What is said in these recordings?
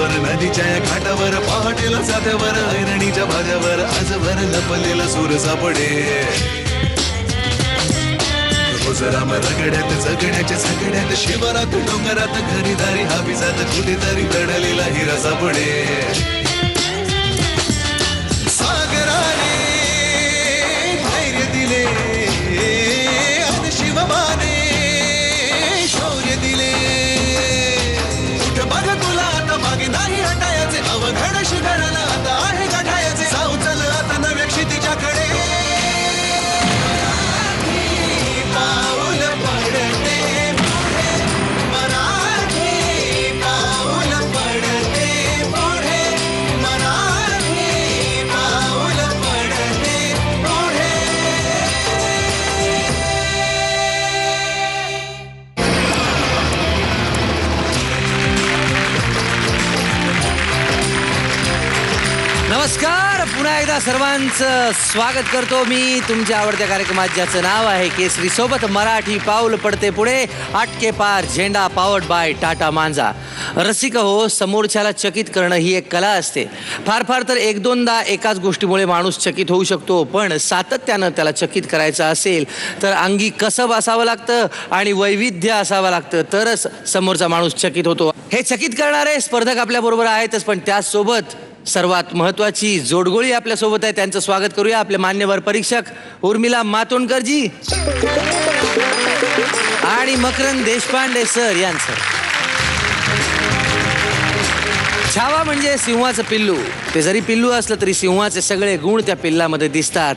घाटावर नदीच्या या घाटावर पहाटेला साध्यावर ऐरणीच्या भाज्यावर आजवर लपलेला सूर सापडे राम रगड्यात जगण्याच्या सगड्यात शिवारात डोंगरात घरी दारी हाबिजात कुठेतरी दडलेला हिरा सापडे सागराने धैर्य दिले आणि शिवबाने शौर्य दिले कुठं बघ तुला आता मागे नाही हटायचे अवघड शिखराला आता आहे गाठायचे जाऊ चल आता नव्या क्षितिजाकडे नमस्कार, पुन्हा एकदा सर्वांचं स्वागत करतो मी तुमच्या आवडत्या कार्यक्रमात ज्याचं नाव आहे केसरी सोबत मराठी पाऊल पडते पुढे आटके पार झेंडा पावर्ड बाय टाटा मांजा. रसिक हो, समोरच्याला चकित करणं ही एक कला असते. फार फार तर एक दोनदा एकाच गोष्टीमुळे माणूस चकित होऊ शकतो, पण सातत्यानं त्याला चकित करायचं असेल तर अंगी कसब असावं लागतं आणि वैविध्य असावं लागतं, तरच समोरचा माणूस चकित होतो. हे चकित करणारे स्पर्धक आपल्याबरोबर आहेतच, पण त्याचसोबत सर्वात महत्वाची जोडगोळी आपल्या सोबत आहे. त्यांचं स्वागत करूया. आपले मान्यवर परीक्षक उर्मिला मातोंडकरजी आणि मकरंद देशपांडे सर यांचं. छावा म्हणजे सिंहाचं पिल्लू. ते जरी पिल्लू असलं तरी सिंहाचे सगळे गुण त्या पिल्लामध्ये दिसतात.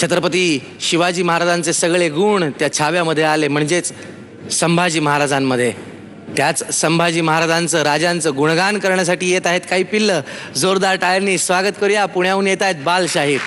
छत्रपती शिवाजी महाराजांचे सगळे गुण त्या छाव्यामध्ये आले, म्हणजेच संभाजी महाराजांमध्ये. त्याच संभाजी महाराजांचं राजांचं गुणगान करण्यासाठी येत आहेत काही पिल्लं. जोरदार टाळ्यांनी स्वागत करूया. पुण्याहून येत आहेत बालशाहीर.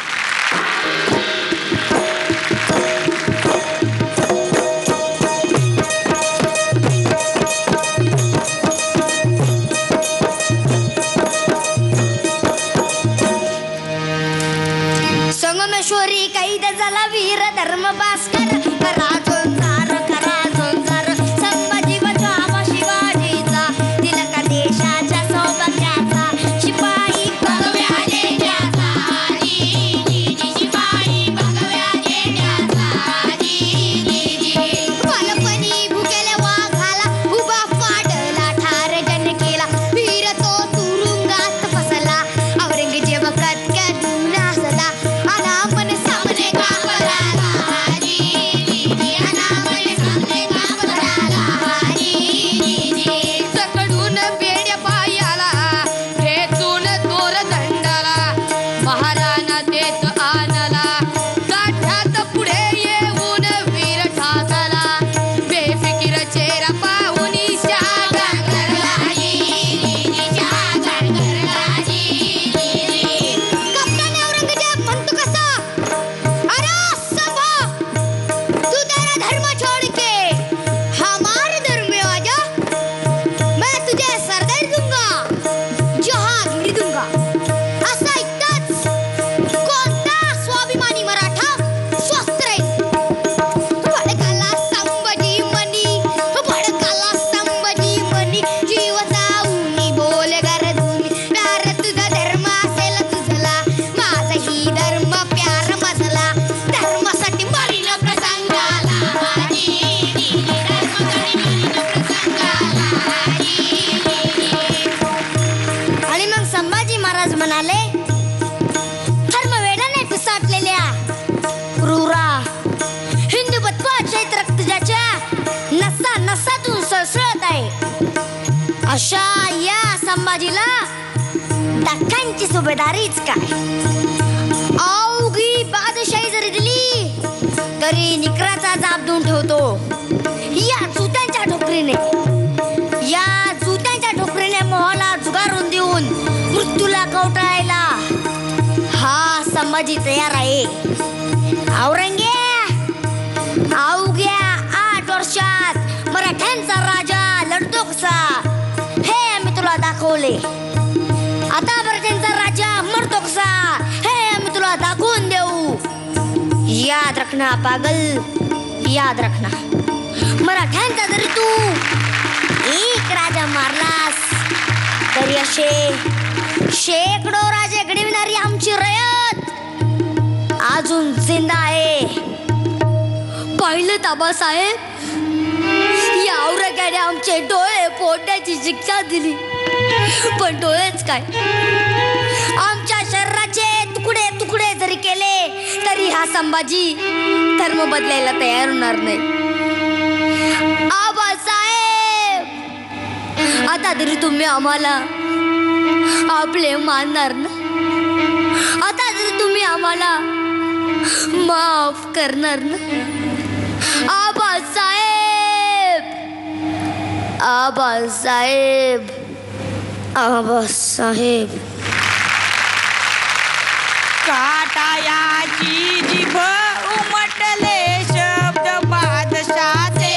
संगमेश्वरी कैद झाला वीर धर्म भास्कर करा जोंजार करा जोंजार संभाजी बचावा शिवाजीचा तिलक देशाच्या सौभाग्याचा शिपाई भगव्या झेंड्याचा शिपाई भगव्या झेंड्याचा बालपणी भुकेल्या वाघाला उभा पाडला ठार गण केला वीर तो तुरुंगात फसला औरंगजेब कटकटून हसला अनामन सामने घाबरला अनामन सामने घाबरला सकडून बेड्या पायाला खेचून दोर दंडाला महाराणा देत आणला गाठात पुढे येऊन वीर ठाकला बेफिकीर चेहरा पाहून शागार करला कप्तान औरंगजेब म्हणतो कसा अरे संभा तू तेरा धर्म छोड़ के हमारे धर्म में आ जा मैं तुझे सरदार दूंगा जहांगीर दूंगा असा ऐकताच कोणता स्वाभिमानी मराठा स्वस्त राहील भडकाला संभाजी मनी जीव जाऊनी बोल गरजूनी प्यार तुझा धर्म असेल तुझला माझाही धर्म प्यार मजला धर्मासाठी मरीन प्रसंगाला आणि मग संभाजी महाराज म्हणाले धर्मवेडाने पिसाटलेल्या क्रूरा हिंदुत्वाच्या रक्तजाच्या नसा नसातून सळसळत आहे अशा या संभाजीला दख्खनची सुभेदारीच काय अवघी बादशाही जरी दिली तरी निकराचा जाप देऊन ठेवतो या जुत्यांच्या ठोकरीने मोहाला जुगारून देऊन मृत्यूला कवटाळायला हा संभाजी तयार आहे. अवघ्या 8 वर्षात मराठ्यांचा राजा लढतो कसा हे आम्ही तुला दाखवले. आता मराठ्यांचा राजा मरतो कसा हे आम्ही तुला दाखवून देऊ. याद रखना पागल, याद रखना. मराठ्यांचा जरी तू एक राजा मारलास तरी असे शेकडो राजे घडविणारी आमची रयत अजून जिंदा आहे. पाहिलं ताबासाहेब, या औरंगाने आमचे डोळे फोडण्याची शिक्षा दिली, पण डोळेच काय, आमच्या शरीराचे तुकडे तुकडे जरी केले तरी हा संभाजी धर्म बदलायला तयार होणार नाही. आबासाहेब, आता तरी तुम्ही आम्हाला आपले मानणार ना? आता तरी तुम्ही आम्हाला माफ करणार ना? आबासाहेब, आबासाहेब, आबासाहेब. काटायाची जिभ उमटले शब्द बादशाचे,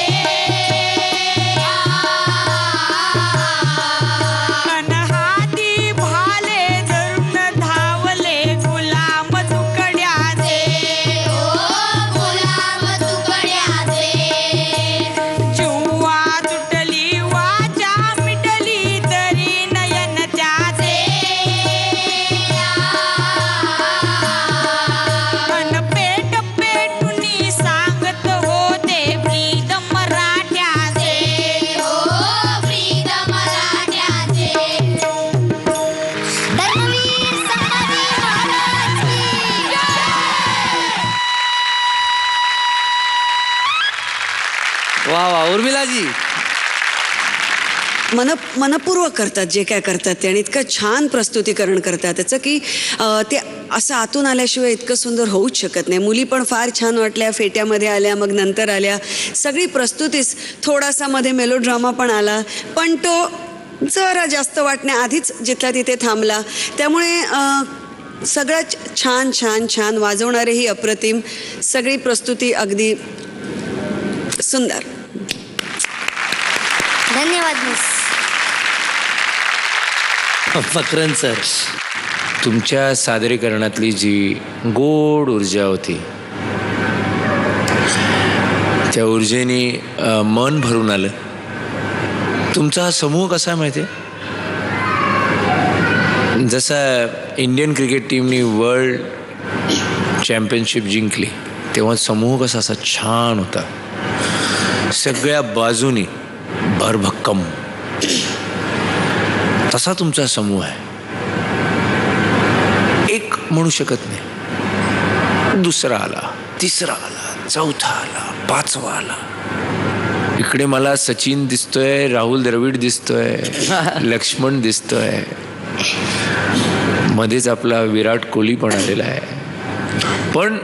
अनहाती भाले धरून धावले गुलाम तुकड्याचे, गुलाम तुकड्याचे. चिव्वा तुटली वाचा मिटली तरी नयन त्याचे, अन पेट पेटुनी सांगत होते ब्रीद मराठ्याचे, ब्रीद मराठ्याचे. धर्मवीर संभाजी महाराज की जय. वा वा उर्मिलाजी, मनपूर्वक करतात जे काय करतात ते, आणि इतकं छान प्रस्तुतीकरण करतात त्याचं की ते असं आतून आल्याशिवाय इतकं सुंदर होऊच शकत नाही. मुली पण फार छान वाटल्या, फेट्यामध्ये आल्या, मग नंतर आल्या, सगळी प्रस्तुतीच. थोडासा मध्ये मेलोड्रामा पण आला, पण तो जरा जास्त वाटण्याआधीच जिथला तिथे थांबला. त्यामुळे सगळं छान छान छान, वाजवणारेही अप्रतिम, सगळी प्रस्तुती अगदी सुंदर. धन्यवाद मिस. मकरंद सर, तुमच्या सादरीकरणातली जी गोड ऊर्जा होती, त्या ऊर्जेने मन भरून आलं. तुमचा हा समूह कसा माहिती आहे, जसा इंडियन क्रिकेट टीमने वर्ल्ड चॅम्पियनशिप जिंकली तेव्हा समूह कसा असा छान होता, सगळ्या बाजूनी भरभक्कम, तसा तुमचा समूह आहे. एक म्हणू शकत नाही, दुसरा आला, तिसरा आला, चौथा आला, पाचवा आला. इकडे मला सचिन दिसतोय, राहुल द्रविड दिसतोय, लक्ष्मण दिसतोय, मध्येच आपला विराट कोहली पण आलेला आहे. पण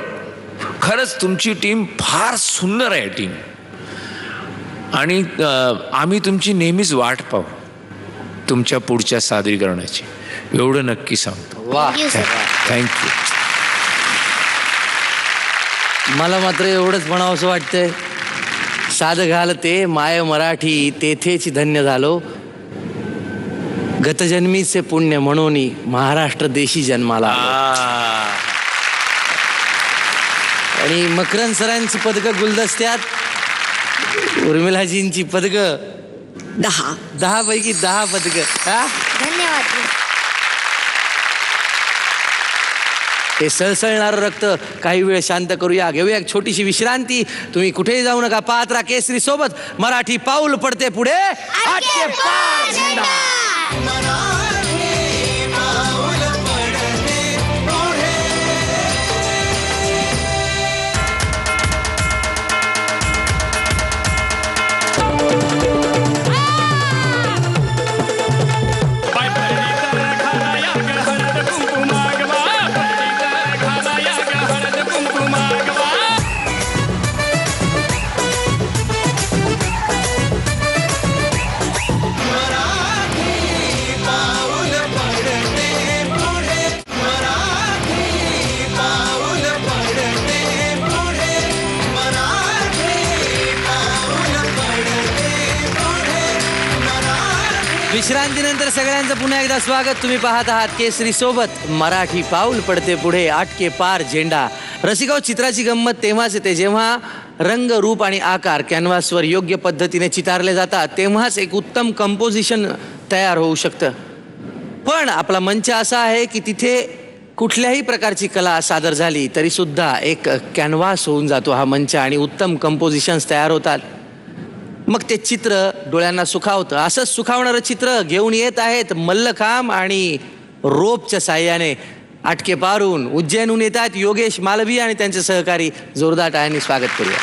खरंच तुमची टीम फार सुंदर आहे टीम, आणि आम्ही तुमची नेहमीच वाट पाहू तुमच्या पुढच्या सादरीकरणाची, एवढं नक्की सांगतो. वा. Thank you, sir. थँक्यू. मला मात्र एवढंच म्हणावंसं वाटतंय, साधं घालते माय मराठी तेथेच धन्य झालो, गतजन्मीचे पुण्य म्हणून महाराष्ट्र देशी जन्माला आलो. आणि मकरंद सरांची पदकं गुलदस्त्यात, उर्मिलाजींची पदकं 10 पैकी 10 पदकं. हा, धन्यवाद. हे सळसळणारं रक्त काही वेळ शांत करूया, घेऊया एक छोटीशी विश्रांती. तुम्ही कुठेही जाऊ नका, पाहत राहा केसरी सोबत मराठी पाऊल पडते पुढे. आटके पार झेंडा. विश्रांतीनंतर सगळ्यांचं पुन्हा एकदा स्वागत. तुम्ही पाहत आहात केसरी सोबत मराठी पाऊल पडते पुढे, आटके पार झेंडा. रसिकाओ, चित्राची गंमत तेव्हाच येते जेव्हा रंग, रूप आणि आकार कॅनव्हासवर योग्य पद्धतीने चितारले जातात, तेव्हाच एक उत्तम कंपोजिशन तयार होऊ शकतं. पण आपला मंच असा आहे की तिथे कुठल्याही प्रकारची कला सादर झाली तरी सुद्धा एक कॅनव्हास होऊन जातो हा मंच आणि उत्तम कंपोजिशन्स तयार होतात. मग ते चित्र डोळ्यांना सुखावतं. असंच सुखावणारं चित्र घेऊन येत आहेत मल्लखांब आणि रोपच्या साह्याने आटके पारून उज्जैनहून येतात योगेश मालवी आणि त्यांचे सहकारी. जोरदार टाळ्यांनी स्वागत करूया.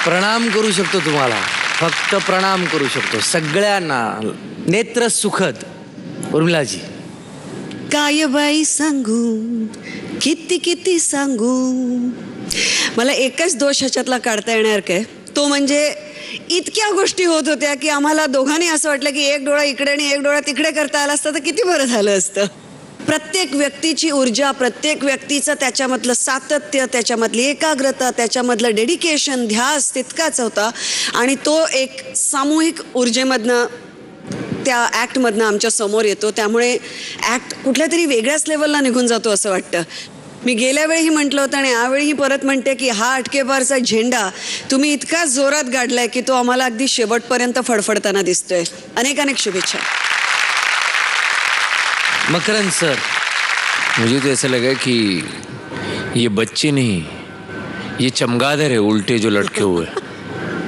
प्रणाम करू शकतो तुम्हाला, फक्त प्रणाम करू शकतो सगळ्यांना. नेत्र सुखद. उर्मिलाजी, काय बाई सांगू, किती किती सांगू. मला एकच दोष ह्याच्यातला काढता येणार काय, तो म्हणजे इतक्या गोष्टी होत होत्या की आम्हाला दोघांनी असं वाटलं की एक डोळा इकडे आणि एक डोळा तिकडे करता आला असतं तर किती बरं झालं असतं. प्रत्येक व्यक्तीची ऊर्जा, प्रत्येक व्यक्तीचं त्याच्यामधलं सातत्य, त्याच्यामधली एकाग्रता, त्याच्यामधलं डेडिकेशन, ध्यास तितकाच होता आणि तो एक सामूहिक ऊर्जेमधनं त्या ॲक्टमधनं आमच्या समोर येतो. त्यामुळे ॲक्ट कुठल्या तरी वेगळ्याच लेवलला निघून जातो असं वाटतं. मी गेल्या वेळीही म्हटलं होतं आणि यावेळीही परत म्हणते की हा अटकेपारचा झेंडा तुम्ही इतका जोरात गाडलाय की तो आम्हाला अगदी शेवटपर्यंत फडफडताना दिसतोय. अनेक अनेक शुभेच्छा. मकरंद सर, मुझे तो ऐसा लगा कि ये बच्चे नहीं, ये चमगादड़ है उल्टे जो लटके हुए,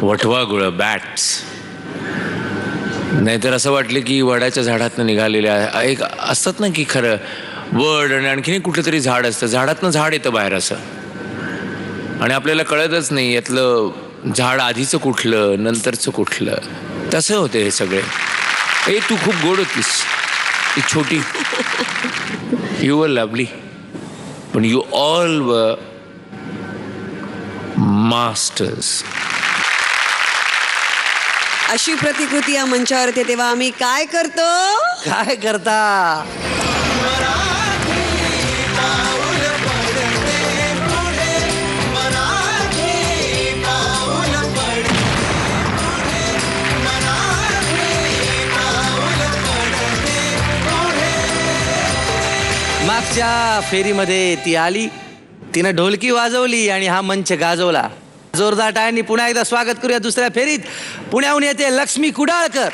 वटवा गुळ बॅट्स. नाहीतर असं वाटलं की वडाच्या झाडातनं निघालेल्या एक असतात ना की खरं वड आणि आणखीन कुठलं तरी झाड असतं, झाडातनं झाड येतं बाहेर असं, आणि आपल्याला कळतच नाही यातलं झाड आधीचं कुठलं नंतरचं कुठलं. तसं होते हे सगळे. तू खूप गोड होतीस, एक छोटी. यू वर लवली पण यू ऑल वर मास्टर्स. अशी प्रतिकृती या मंचावर येते तेव्हा आम्ही काय करतो? काय करता? मागच्या फेरीमध्ये ती आली, तिनं ढोलकी वाजवली आणि हा मंच गाजवला. जोरदार टाळ्यांनी पुन्हा एकदा स्वागत करूया दुसऱ्या फेरीत. पुण्याहून येते लक्ष्मी कुडाळकर.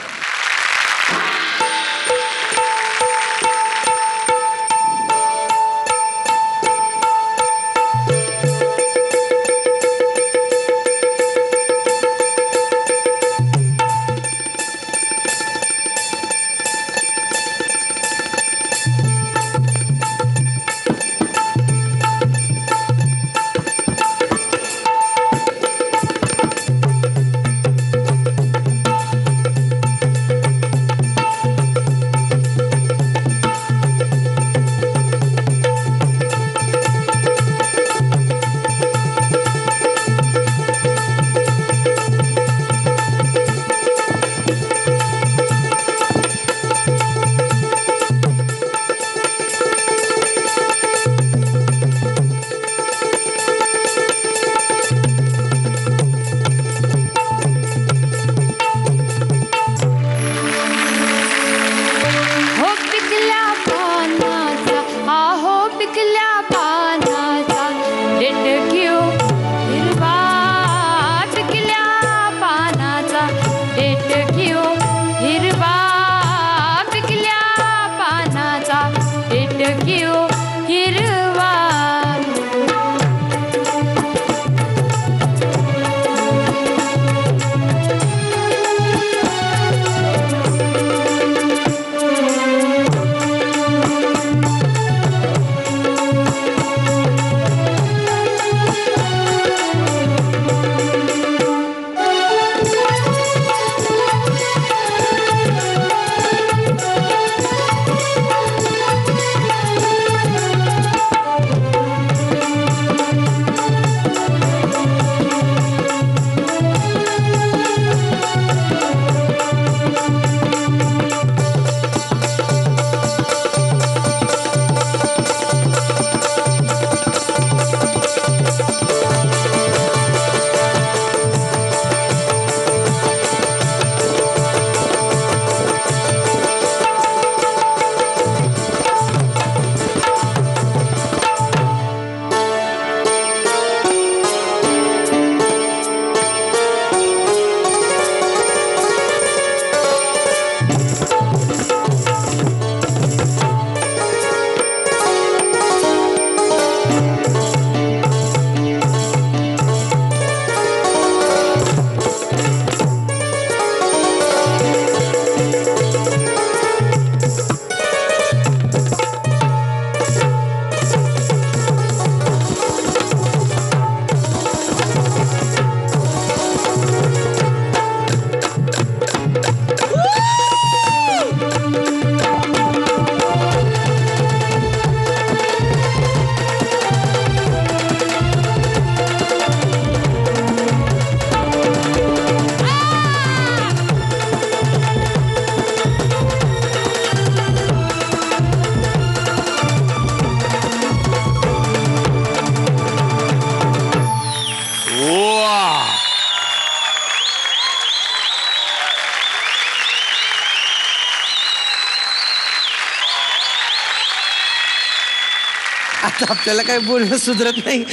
आता आपल्याला काही बोलणं सुधरत नाही.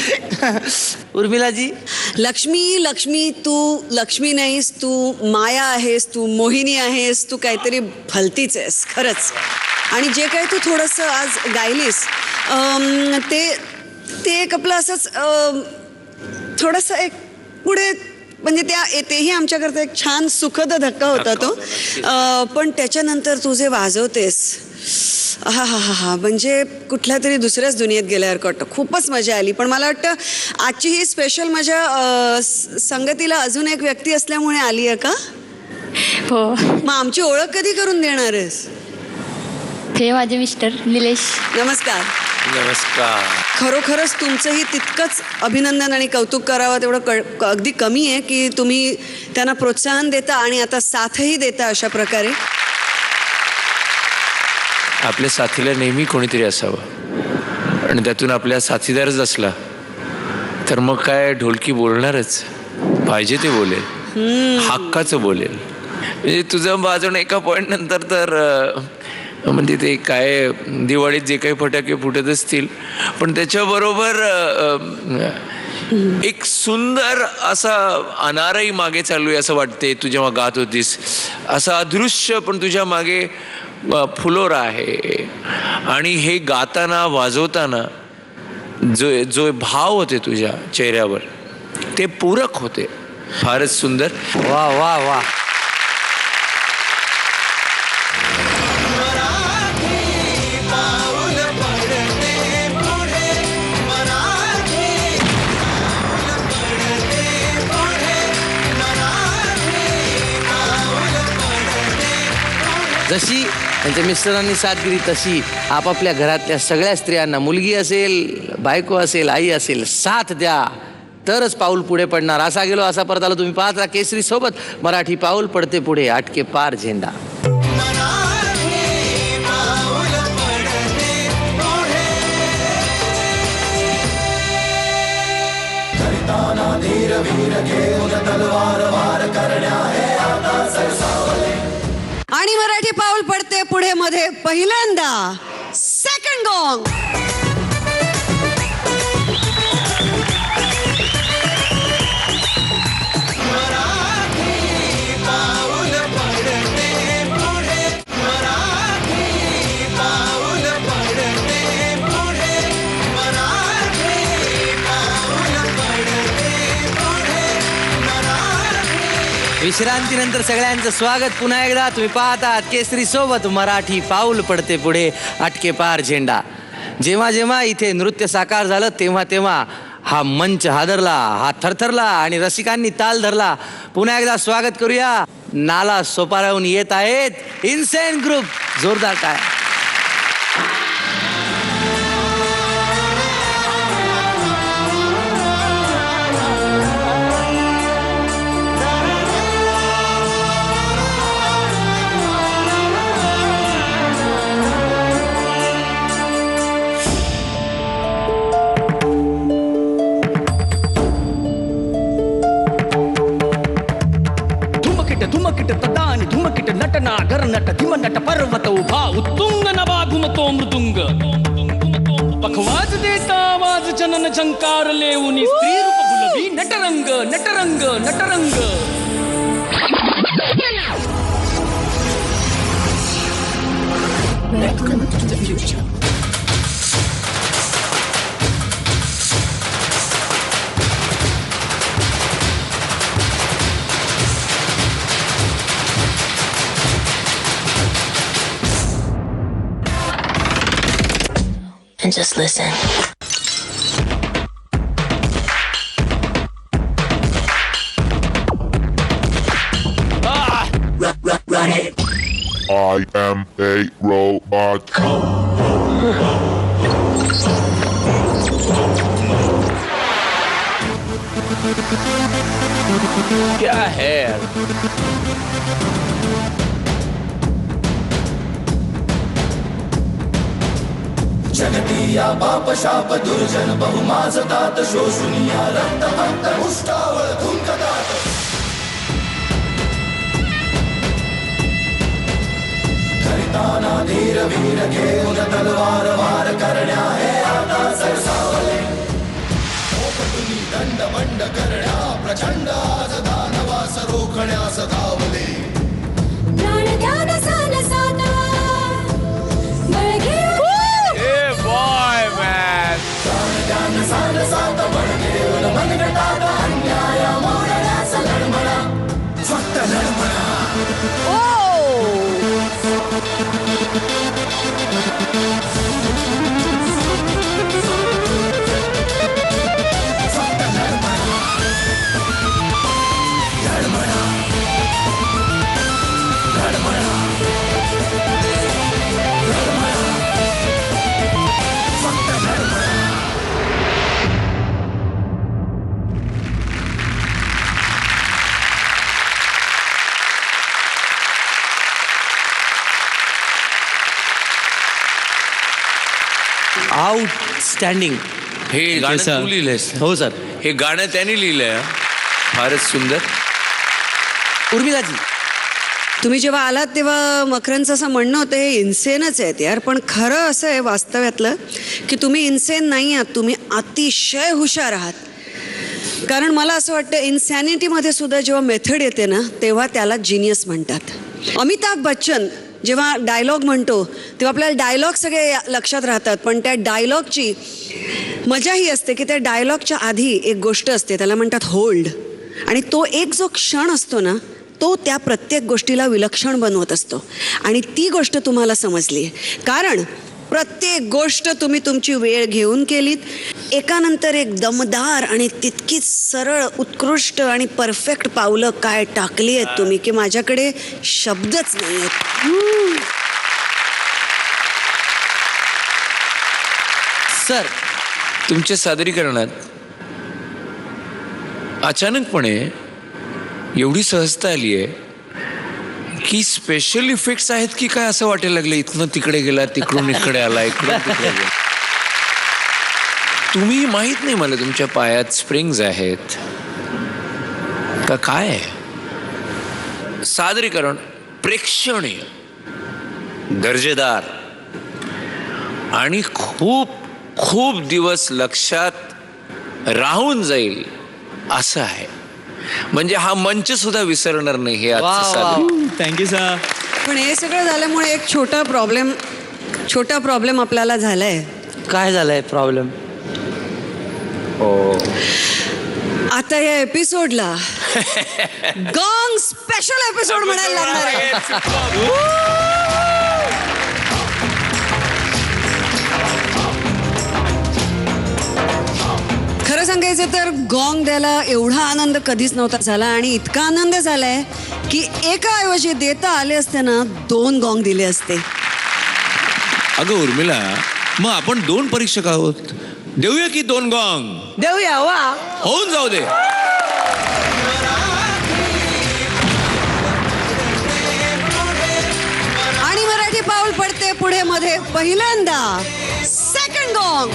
उर्मिलाजी, लक्ष्मी लक्ष्मी तू लक्ष्मी नाहीस, तू माया आहेस, तू मोहिनी आहेस, तू काहीतरी भलतीच आहेस खरंच. आणि जे काही तू थोडंसं आज गायलीस ते एक आपलं असंच थोडंसं एक पुढे म्हणजे तेही आमच्याकरता एक छान सुखद धक्का होता तो. पण त्याच्यानंतर तू जे वाजवतेस हा हा हा हा म्हणजे कुठल्या तरी दुसऱ्याच दुनियेत गेल्यासारखं वाटतं. खूपच मजा आली. पण मला वाटतं आजची ही स्पेशल माझ्या संगतीला अजून एक व्यक्ती असल्यामुळे आली आहे का? हो, मग आमची ओळख कधी करून देणार आहेस? हे माझे मिस्टर निलेश. नमस्कार. नमस्कार. खरोखरच तुमचंही तितकंच अभिनंदन आणि कौतुक करावं तेवढं अगदी कमी आहे की तुम्ही त्यांना प्रोत्साहन देता आणि आता साथही देता अशा प्रकारे. आपल्या साथीला नेहमी कोणीतरी असावं आणि त्यातून आपल्या साथीदारच असला तर मग काय ढोलकी बोलणारच, पाहिजे ते बोलेल, हक्काचं बोलेल. म्हणजे तुझं वाजवणं एका पॉईंट नंतर तर म्हणजे ते काय दिवाळीत जे काही फटाके फुटत असतील पण त्याच्याबरोबर एक सुंदर असा अनारही मागे चालू आहे असं वाटते. तू जेव्हा गात होतीस असं अदृश्य पण तुझ्या मागे फुलोरा आहे. आणि हे गाताना वाजवताना जो भाव होते तुझ्या चेहऱ्यावर ते पूरक होते. फारच सुंदर. वा वा वा. जशी त्यांच्या मिस्टरांनी साथ दिली तशी आपापल्या घरातल्या सगळ्या स्त्रियांना, मुलगी असेल, बायको असेल, आई असेल, साथ द्या तरच पाऊल पुढे पडणार. असा गेलो असा परत आलो. तुम्ही पाहता केसरी सोबत मराठी पाऊल पडते पुढे, आटके पार झेंडा. आणि मराठी पाऊल पडते पुढे मध्ये पहिल्यांदा सेकंड गॉंग. विश्रांतीनंतर सगळ्यांचं स्वागत पुन्हा एकदा. तुम्ही पाहतात केसरी सोबत मराठी पाऊल पडते पुढे, आटके पार झेंडा. जेव्हा जेव्हा इथे नृत्य साकार झालं तेव्हा तेव्हा हा मंच हादरला, हा थरथरला आणि रसिकांनी ताल धरला. पुन्हा एकदा स्वागत करूया. नाला सोपाराहून येत आहेत इन्सेन ग्रुप. जोरदार काय. धुमकिट तदानी धुमकिट नटना गरनट धिमनट पर्वत उभा उत्तुंग नभा घुमतो मृदुंग. पखवाज देता आवाज चनन झंकार लेऊनी स्त्री रूप भुलवी Natarang Natarang Natarang. And just listen. Run it. I am a robot. क्या है यार? जगतिया पाप शाप दुर्जन बहुमाजतात शोषुनिया रक्त भक्त उष्टावळ धुंकतात. करिताना धीर वीर घेऊन तलवार वार करण्या हे आता आउटस्टँडिंग. हे गाणं sir. तू लिहिलंयस? हो सर. हे गाणं त्यांनी लिहिलंय. फारच सुंदर. उर्मिलाजी, तुम्ही जेव्हा आलात तेव्हा मकरंचं असं म्हणणं होतं हे इन्सेनच आहेत यार, पण खरं असं आहे वास्तव्यातलं की तुम्ही इन्सेन नाही आहात, तुम्ही अतिशय हुशार आहात. कारण मला असं वाटतं इन्सॅनिटीमध्ये सुद्धा जेव्हा मेथड येते ना तेव्हा त्याला जिनियस म्हणतात. अमिताभ बच्चन जेव्हा डायलॉग म्हणतो तेव्हा आपल्याला डायलॉग सगळे लक्षात राहतात, पण त्या डायलॉगची मजा ही असते की त्या डायलॉगच्या आधी एक गोष्ट असते, त्याला म्हणतात होल्ड. आणि तो एक जो क्षण असतो ना तो त्या प्रत्येक गोष्टीला विलक्षण बनवत असतो. आणि ती गोष्ट तुम्हाला समजली आहे कारण प्रत्येक गोष्ट तुम्ही तुमची वेळ घेऊन केलीत, एकानंतर एक दमदार आणि तितकीच सरळ उत्कृष्ट आणि परफेक्ट पावलं काय टाकली आहेत तुम्ही की माझ्याकडे शब्दच नाही आहेत. सर तुमच्या सादरीकरणात अचानकपणे एवढी सहजता आली आहे की स्पेशल इफेक्ट्स आहेत की काय असं वाटायला लागलं. इथनं तिकडे गेला, तिकडून इकडे आला, इकडून तिकडे गेला. तुम्ही माहित नाही मला तुमच्या पायात स्प्रिंग्स आहेत का काय आहे. सादरीकरण प्रेक्षणीय, दर्जेदार आणि खूप खूप दिवस लक्षात राहून जाईल असं आहे. म्हणजे हा मंच सुद्धा विसरणार नाही हे आजचं सादरीकरण. Thank you sir. पण हे सगळं झाल्यामुळे एक छोटा प्रॉब्लेम आपल्याला झालाय. काय झालंय प्रॉब्लेम? आता या एपिसोडला गॉंग स्पेशल एपिसोड म्हणायला लागणार आहे. खरं सांगायचं तर गॉंग द्यायला एवढा आनंद कधीच नव्हता झाला आणि इतका आनंद झालाय की एकाऐवजी देता आले असते ना 2 गॉंग दिले असते. अगं उर्मिला, मग आपण 2 परीक्षक आहोत, देऊया की 2 गॉंग? देऊया. वा, होऊन जाऊ दे. आणि मराठी पाऊल पडते पुढे मध्ये पहिल्यांदा सेकंड गॉंग.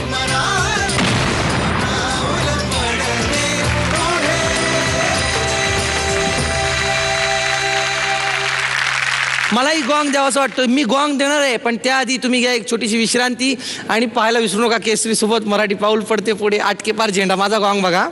मलाही गॉंग द्यावाचं वाटतं. मी गॉंग देणार आहे, पण त्याआधी तुम्ही घ्या एक छोटीशी विश्रांती आणि पाहायला विसरू नका केसरी सोबत मराठी पाऊल पडते पुढे, आटके पार झेंडा. माझा गॉंग बघा.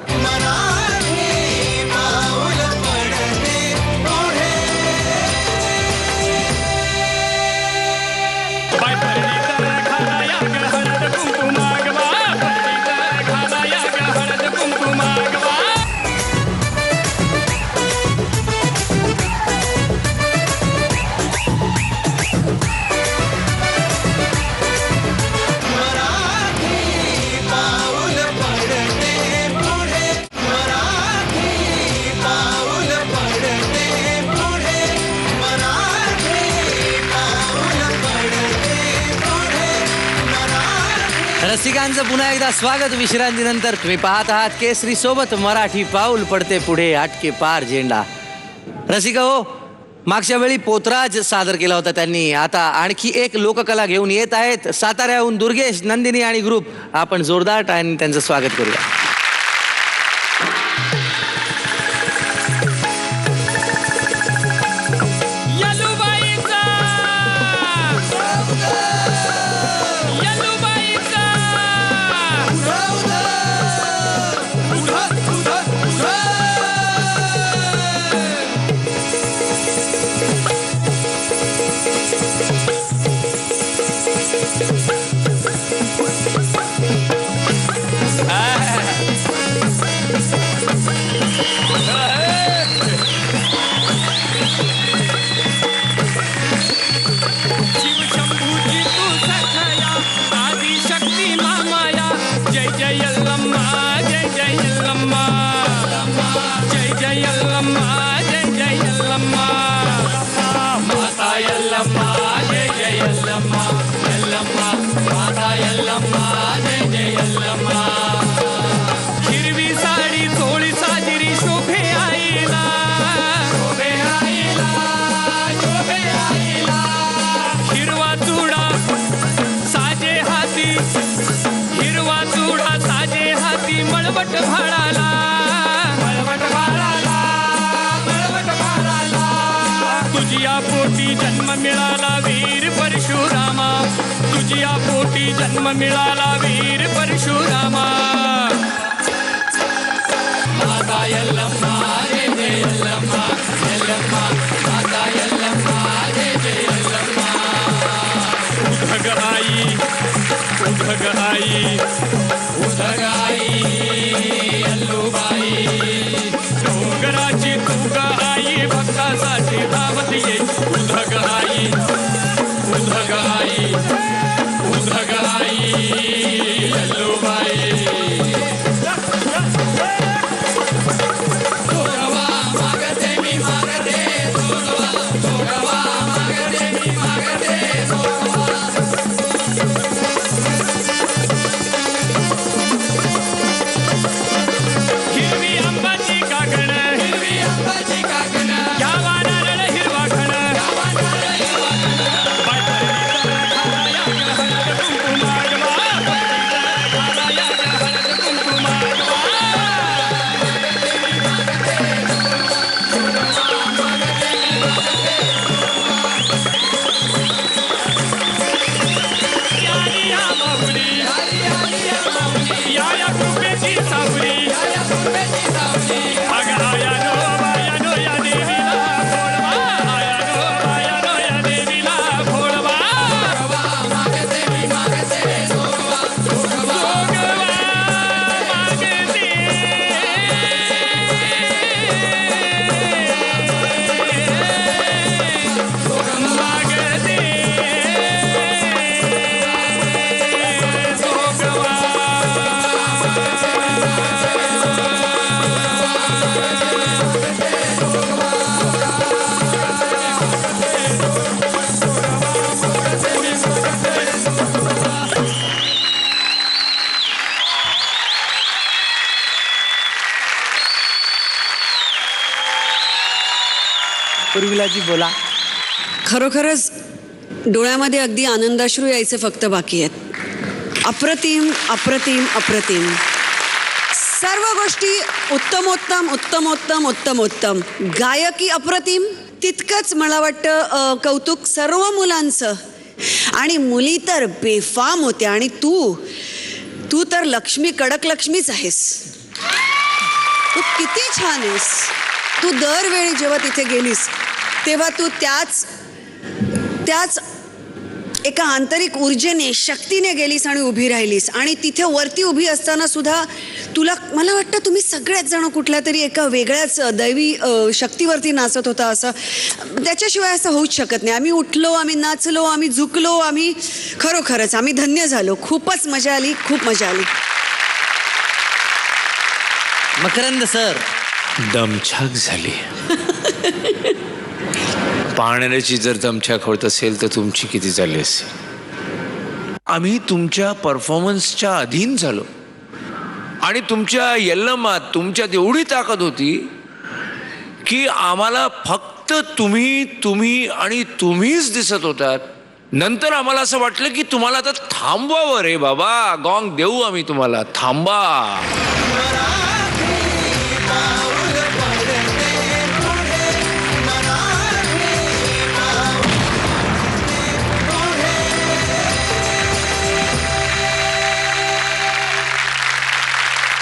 रसिकांचं पुन्हा एकदा स्वागत विश्रांतीनंतर. तुम्ही पाहत आहात केसरी सोबत मराठी पाऊल पडते पुढे, आटके पार झेंडा. रसिका हो, मागच्या वेळी पोतराज सादर केला होता त्यांनी. आता आणखी एक लोककला घेऊन येत आहेत साताऱ्याहून दुर्गेश, नंदिनी आणि ग्रुप. आपण जोरदार टाळ्यांनी त्यांचं स्वागत करूया. यल्लम्मा जय जय यल्लम्मा माता यल्लम्मा जय जय यल्लम्मा यल्लम्मा माता यल्लम्मा जय जय यल्लम्मा हिरवी साडी चोळी साजिरी शोभे आईला शोभे आईला शोभे आईला हिरवा चुडा साजे हाती हिरवा चुडा साजे हाती मळवट भाळाला मळवट भाळाला मळवट भाळाला तुझिया पोटी जन्म मिळाला वीर परशुरामा तुझिया पोटी जन्म मिळाला वीर परशुरामा माता यल्लम्मा जय जय यल्लम्मा यल्लम्मा माता यल्लम्मा जय जय यल्लम्मा उधग आई उधग आई उधग आई अल्लूबाई डोंगराची तुग आई भक्तासाठी धावत ये उधग आई उधग आई उधग आई अल्लूबाई जोगवा मागते मी मागते जोगवा जोगवा मागते मी मागते जोगवा हिरवी आंबाची काकण हिरवी आंबाची काकण घ्यावा नारळ हिरवा खण या कृपेची सावली अगं आया नो या देवीला भोळवा आया नो या देवीला भोळवा मागते मी मागते जोगवा जोगवा मागते उर्मिलाजी बोला. खरोखरच डोळ्यामध्ये अगदी आनंदाश्रू यायचे फक्त बाकी आहेत. अप्रतिम अप्रतिम अप्रतिम सर्व गोष्टी उत्तमोत्तम उत्तमोत्तम उत्तमोत्तम. गायकी अप्रतिम, तितकंच मला वाटतं कौतुक सर्व मुलांचं. आणि मुली तर बेफाम होत्या. आणि तू तर लक्ष्मी कडक लक्ष्मीच आहेस. तू किती छान आहेस. तू दरवेळी जेव्हा तिथे गेलीस तेव्हा तू त्याच एका आंतरिक ऊर्जेने शक्तीने गेलीस आणि उभी राहिलीस. आणि तिथे वरती उभी असताना सुद्धा तुला मला वाटतं तुम्ही सगळ्याच जण कुठल्या तरी एका वेगळ्याच दैवी शक्तीवरती नाचत होता. असं त्याच्याशिवाय असं होऊच शकत नाही. आम्ही उठलो, आम्ही नाचलो, आम्ही झुकलो, आम्ही खरोखरच आम्ही धन्य झालो. खूपच मजा आली, खूप मजा आली. मकरंद सर दमछाक झाली. पाहणाऱ्याची जर दमछाक होत असेल तर तुमची किती झाली असेल. आम्ही तुमच्या परफॉर्मन्सच्या अधीन झालो. आणि तुमच्या यल्लमात तुमच्यात एवढी ताकद होती की आम्हाला फक्त तुम्ही आणि तुम्हीच दिसत होतात. नंतर आम्हाला असं वाटलं की तुम्हाला आता थांबवावं रे बाबा. गॉंग देऊ आम्ही तुम्हाला, थांबा.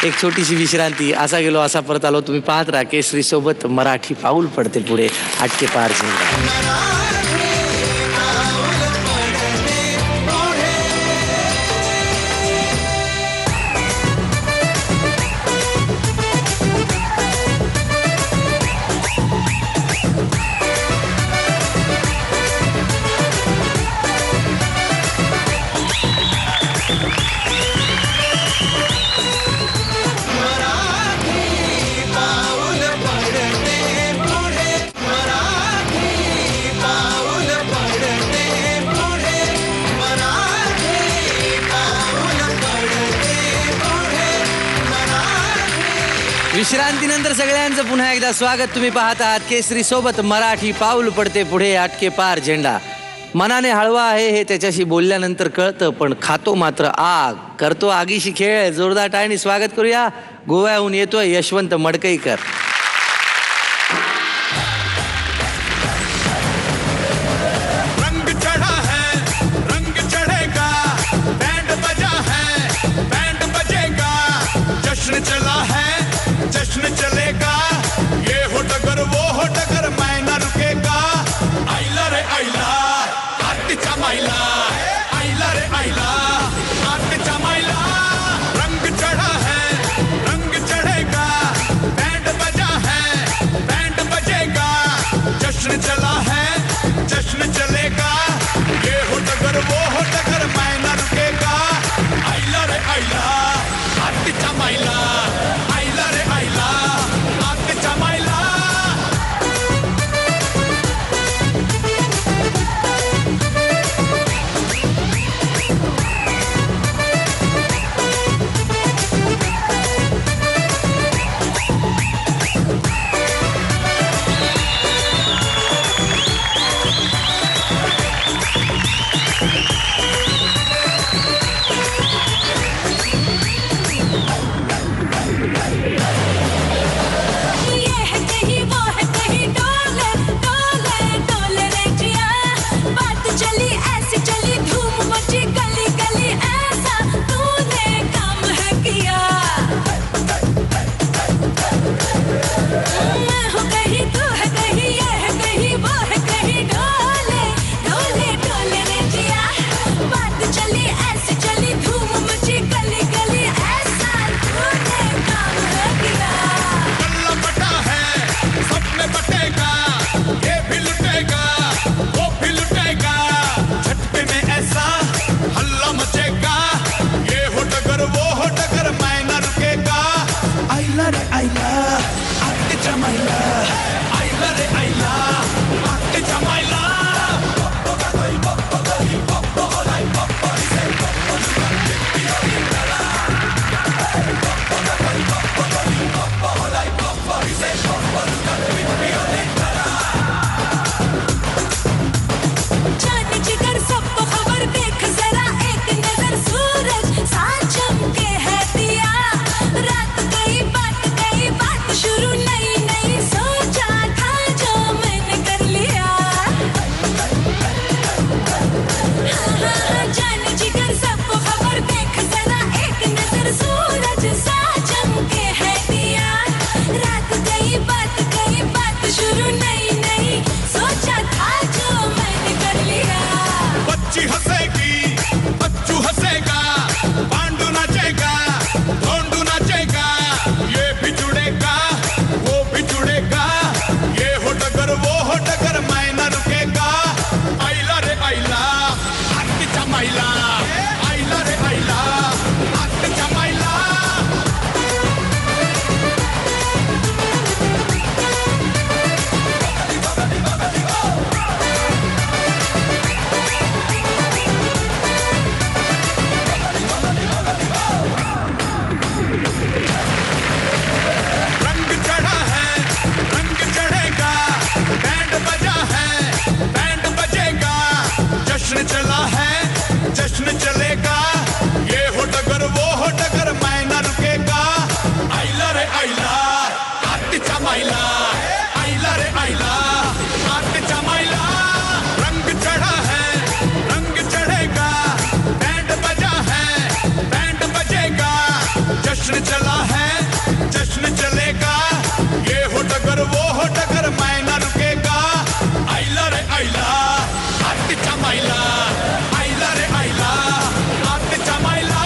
एक छोटीशी विश्रांती. असा गेलो असा परत आलो. तुम्ही पाहत राहा केसरी सोबत मराठी पाऊल पडते पुढे. आटके पार झेंडा. विश्रांतीनंतर सगळ्यांचं पुन्हा एकदा स्वागत. तुम्ही पाहत आहात केसरी सोबत मराठी. पाऊल पडते पुढे, आटके पार झेंडा. मनाने हळवा आहे हे त्याच्याशी बोलल्यानंतर कळतं, पण खातो मात्र आग. करतो आगीशी खेळ. जोरदार टाळ्यांनी स्वागत करूया. गोव्याहून येतोय यशवंत मडकईकर. रंग चढ़ा है रंग चढ़ेगा, बैंड बजा है बैंड बजेगा, जश्न चला है जश्न चलेगा, ये हो डगर वो हो डगर मैं न रुकेगा. आइला रे आइला आरतीचा माइला, आइला रे आइला आरतीचा माइला. रंग चढ़ा है रंग चढ़ेगा, बैंड बजा है बैंड बजेगा, जश्न चला है जश्न चलेगा, ये हो डगर वो हो डगर मैं न रुकेगा. आइला रे आइला आरतीचा माइला, आइला रे आइला आरतीचा माइला. ये है कहीं वो है कहीं, डोले डोले डोले रे जिया. बात चली ऐसी चली, धूम मची गली गली, ऐसा तूने काम है किया. मैं हूँ कहीं तू है कहीं, ये है कहीं वो है कहीं, डोले डोले डोले रे जिया. बात चली ऐसी चली, धूम मची गली गली, ऐसा तूने काम है किया. गल्ला बटा है सब में बटेगा, ये भी लुटेगा वो भी लुटेगा, झटके में ऐसा हल्ला मचेगा, ये हो डगर वो हो डगर मैं न रुकेगा. आइला रे आइला आके जमाइला, आइला रे आइला आके जमाइला. जाने जिगर सबको खबर, देख जरा एक नजर, सूरज साथ चमके है दिया. रात गई बात शुरू नई नई, सोचा था जो मैंने कर लिया. जाने जिगर सबको खबर, देख जरा एक नजर, सूरज साथ चमके है दिया. रात गई बात शुरू नई नई, सोचा था जो मैंने कर लिया. बच्ची हंसेगी बच्चू हंसेगा, पांडू नाचेगा ढोंडू नाचेगा, ये भी जुड़ेगा वो भी जुड़ेगा, ये हो डगर वो हो डगर मैं न रुकेगा. आइला रे आइला आरतीचा माइला, आइला रे आइला आरतीचा माइला. रंग चढ़ा है रंग चढ़ेगा, बैंड बजा है बैंड बजेगा, जश्न चला है जश्न चलेगा, ये हो डगर वो हो डगर मैं न रुकेगा. आइला रे आइला आरतीचा माइला, आइला रे आइला आरतीचा माइला. रंग चढ़ा है रंग चढ़ेगा, बैंड बजा है बैंड बजेगा, जश्न चला है जश्न चलेगा, ये हो डगर वो हो डगर मैं न रुकेगा. आइला रे आइला आरतीचा माइला, आइला रे आइला आरतीचा माइला.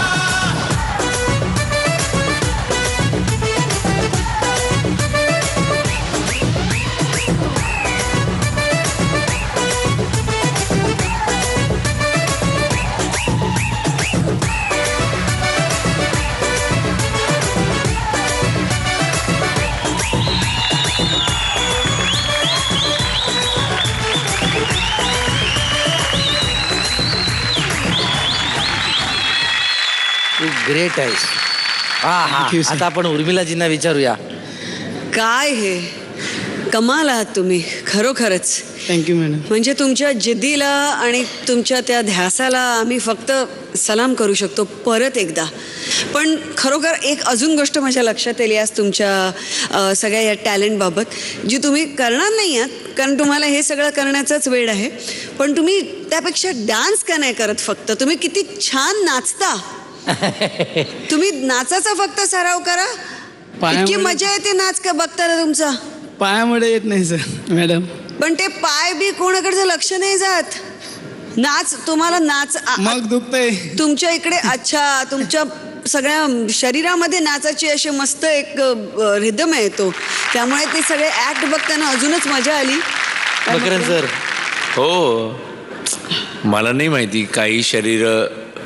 ग्रेट आहेस. हा हा. आता आपण उर्मिलाजींना विचारूया. काय हे कमाल आहात तुम्ही खरोखरच. Thank you madam. म्हणजे तुमच्या जिद्दीला आणि तुमच्या त्या ध्यासाला आम्ही फक्त सलाम करू शकतो परत एकदा. पण खरोखर एक अजून गोष्ट माझ्या लक्षात आली आज तुमच्या सगळ्या या टॅलेंटबाबत, जी तुम्ही करणार नाही आहात कारण तुम्हाला हे सगळं करण्याचाच वेळ आहे. पण तुम्ही त्यापेक्षा डान्स का नाही करत? फक्त तुम्ही किती छान नाचता. तुम्ही नाचाचा फक्त सराव करा. इतकी मजा येते नाच का बघताना तुमचा. पायामुळे येत नाही सर मॅडम. पण ते पाय बी कोणाकडचं लक्ष नाही जात. नाच तुम्हाला नाच मग दुखतंय. तुमच्या इकडे अच्छा तुमच्या सगळ्या शरीरामध्ये नाचाची अशी मस्त एक रिदम आहे तो. त्यामुळे ते सगळे ऍक्ट बघताना अजूनच मजा आली. मकरन सर. हो, मला नाही माहिती, काही शरीर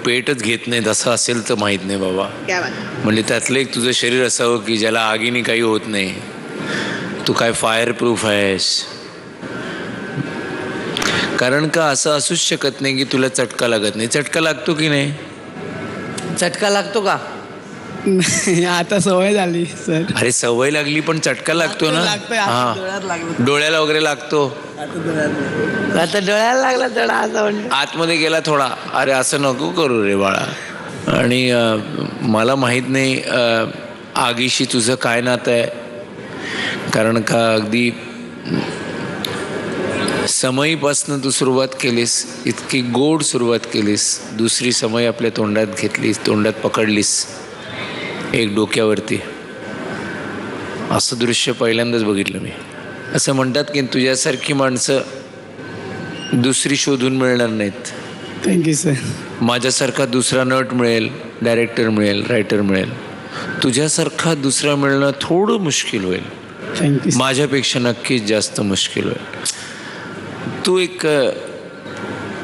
पेटच घेत नाहीत असं असेल तर माहीत नाही बाबा. क्या बात. म्हणजे त्यातलं एक तुझं शरीर असावं की ज्याला आगीने काही होत नाही. तू काय फायर प्रूफ आहेस. कारण का असं असूच शकत नाही की तुला चटका लागत नाही. चटका लागतो की नाही? चटका लागतो का? आता सवय झाली सर. अरे सवय लागली पण चटका लागतो ना. लागतोय. डोळ्याला वगैरे लागतो. आता डोळ्याला लागला चढा असं म्हणतो. आतमध्ये गेला थोडा. अरे असं नको करू रे बाळा. आणि मला माहीत नाही आगीशी तुझं काय नातं आहे. कारण का अगदी समईपासनं तू सुरुवात केलीस, इतकी गोड सुरुवात केलीस. दुसरी समय आपल्या तोंडात घेतलीस, तोंडात पकडलीस, एक डोक्यावरती. असं दृश्य पहिल्यांदाच बघितलं मी. असं म्हणतात की तुझ्यासारखी माणसं दुसरी शोधून मिळणार नाहीत. Thank you sir. माझ्यासारखा दुसरा नट मिळेल, डायरेक्टर मिळेल, रायटर मिळेल. तुझ्यासारखा दुसरा मिळणं थोडं मुश्किल होईल. थँक्यू. माझ्यापेक्षा नक्कीच जास्त मुश्किल होईल. तू एक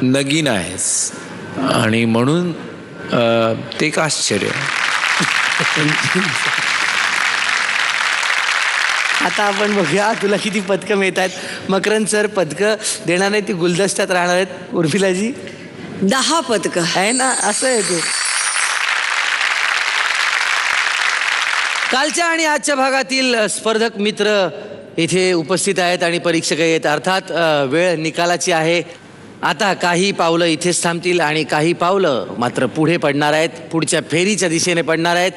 नगीन आहेस आणि म्हणून ते एक आश्चर्य. आता आपण बघूया तुला किती पदकं मिळत आहेत. मकरन सर पदकं देणार नाही, ती गुलदस्त्यात राहणार आहेत. उर्मिलाजी 10 पदकं आहे ना, असं आहे ते. कालच्या आणि आजच्या भागातील स्पर्धक मित्र इथे उपस्थित आहेत आणि परीक्षक आहेत. अर्थात वेळ निकालाची आहे. आता काही पावलं इथेच थांबतील आणि काही पावलं मात्र पुढे पडणार आहेत, पुढच्या फेरीच्या दिशेने पडणार आहेत.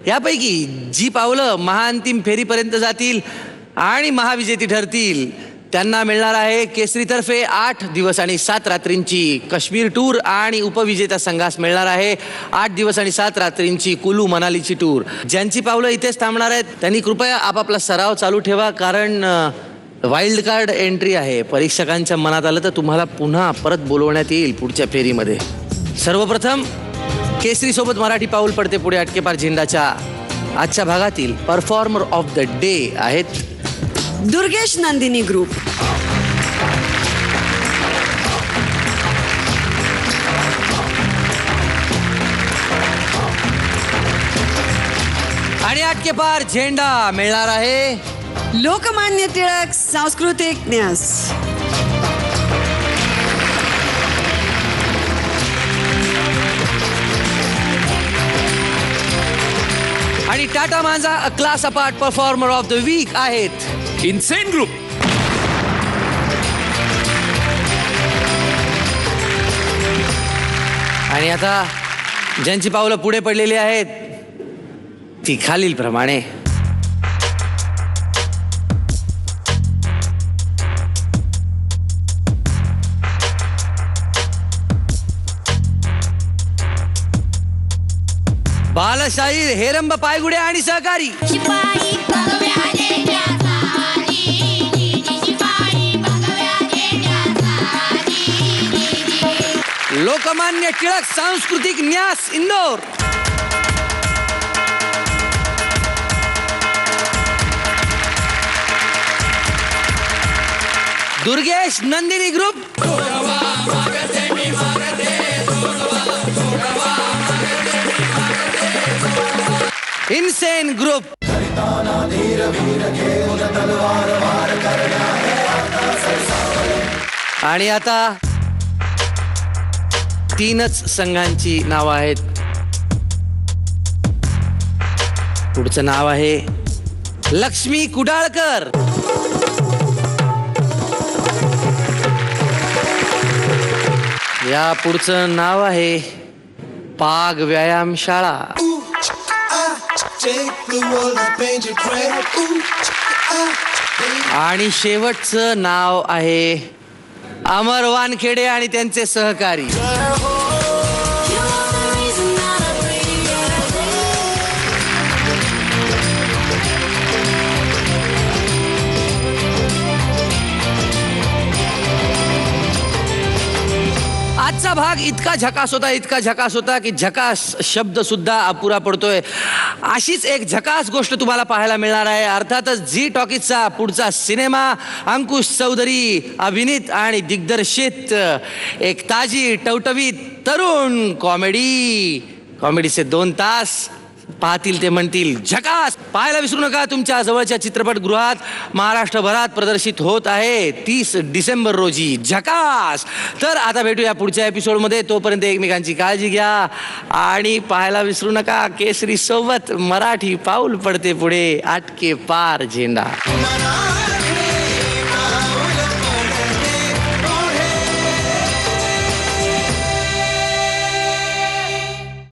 यापैकी जी पावलं महाअंतिम फेरीपर्यंत जातील आणि महाविजेती ठरतील त्यांना मिळणार आहे केसरीतर्फे 8 दिवस आणि 7 रात्रींची काश्मीर टूर आणि उपविजेता संघास मिळणार आहे 8 दिवस आणि 7 रात्रींची कुलू मनालीची टूर. ज्यांची पावलं इथेच थांबणार आहेत त्यांनी कृपया आपापला सराव चालू ठेवा, कारण वाईल्ड कार्ड एंट्री आहे. परीक्षकांच्या मनात आलं तर तुम्हाला पुन्हा परत बोलवण्यात येईल पुढच्या फेरीमध्ये. सर्वप्रथम केसरी सोबत मराठी पाऊल पडते पुढे अटकेपार झेंडाच्या आजच्या भागातील परफॉर्मर ऑफ द डे आहेत दुर्गेश नंदिनी ग्रुप. आणि अटकेपार झेंडा मिळणार आहे लोकमान्य टिळक सांस्कृतिक न्यास. आणि टाटा मांजा a class apart performer of the week आहेत इन्सेन ग्रुप. आणि आता ज्यांची पावलं पुढे पडलेली आहेत ती खालील प्रमाणे. बालशाहीर हेरंब पायगुडे आणि सहकारी. शिपाई भगव्या देशाचा शिपाई भगव्या देशाचा. लोकमान्य टिळक सांस्कृतिक न्यास Indore. Durgesh Nandini group. Insane group. आणि आता 3च संघांची नावं आहेत. पुढचं नाव आहे लक्ष्मी कुडाळकर. या पुढचं नाव आहे पाग व्यायाम शाळा. आणि शेवटचं नाव आहे अमर वानखेडे आणि त्यांचे सहकारी. आजचा भाग इतका झकास होता की झकास शब्द सुद्धा अपुरा पडतोय. अशीच एक झकास गोष्ट तुम्हाला पाहायला मिळणार आहे. अर्थातच झी टॉकीजचा पुढचा सिनेमा अंकुश चौधरी अभिनीत आणि दिग्दर्शित एक ताजी टवटवीत तरुण कॉमेडीचे 2 तास पाहतील ते म्हणतील झकास. पाहायला विसरू नका. तुमच्या जवळच्या चित्रपटगृहात महाराष्ट्रभरात प्रदर्शित होत आहे 30 डिसेंबर रोजी झकास. तर आता भेटूया पुढच्या एपिसोडमध्ये. तोपर्यंत एकमेकांची काळजी घ्या आणि पाहायला विसरू नका केसरी सोबत मराठी पाऊल पडते पुढे, आटके पार झेंडा.